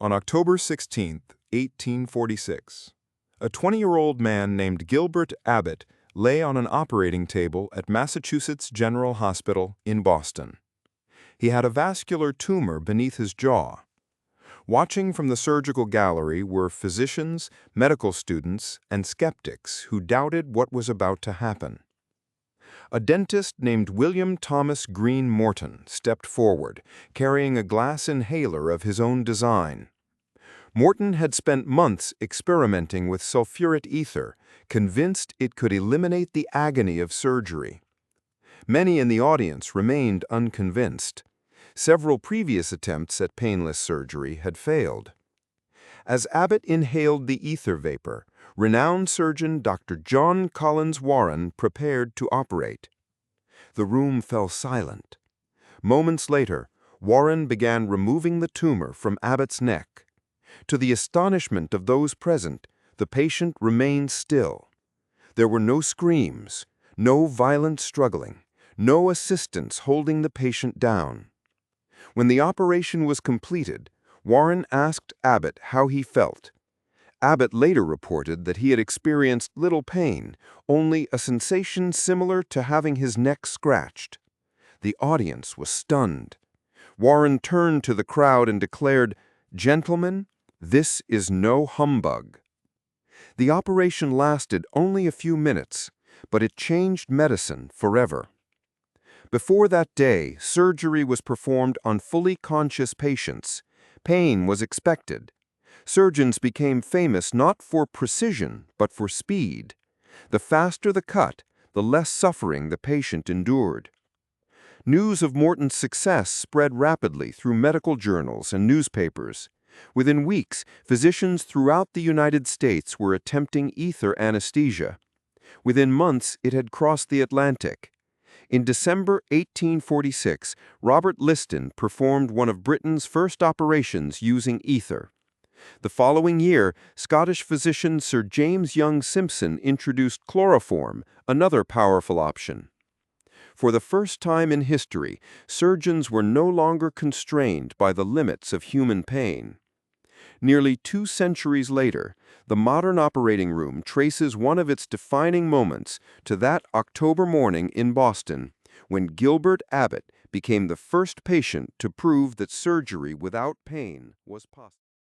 On October 16, 1846, a 20-year-old man named Gilbert Abbott lay on an operating table at Massachusetts General Hospital in Boston. He had a vascular tumor beneath his jaw. Watching from the surgical gallery were physicians, medical students, and skeptics who doubted what was about to happen. A dentist named William Thomas Green Morton stepped forward, carrying a glass inhaler of his own design. Morton had spent months experimenting with sulfuric ether, convinced it could eliminate the agony of surgery. Many in the audience remained unconvinced. Several previous attempts at painless surgery had failed. As Abbott inhaled the ether vapor, renowned surgeon Dr. John Collins Warren prepared to operate. The room fell silent. Moments later, Warren began removing the tumor from Abbott's neck. To the astonishment of those present, the patient remained still. There were no screams, no violent struggling, no assistance holding the patient down. When the operation was completed, Warren asked Abbott how he felt. Abbott later reported that he had experienced little pain, only a sensation similar to having his neck scratched. The audience was stunned. Warren turned to the crowd and declared, "Gentlemen, this is no humbug." The operation lasted only a few minutes, but it changed medicine forever. Before that day, surgery was performed on fully conscious patients. Pain was expected. Surgeons became famous not for precision, but for speed. The faster the cut, the less suffering the patient endured. News of Morton's success spread rapidly through medical journals and newspapers. Within weeks, physicians throughout the United States were attempting ether anesthesia. Within months, it had crossed the Atlantic. In December 1846, Robert Liston performed one of Britain's first operations using ether. The following year, Scottish physician Sir James Young Simpson introduced chloroform, another powerful option. For the first time in history, surgeons were no longer constrained by the limits of human pain. Nearly 2 centuries later, the modern operating room traces one of its defining moments to that October morning in Boston, when Gilbert Abbott became the first patient to prove that surgery without pain was possible.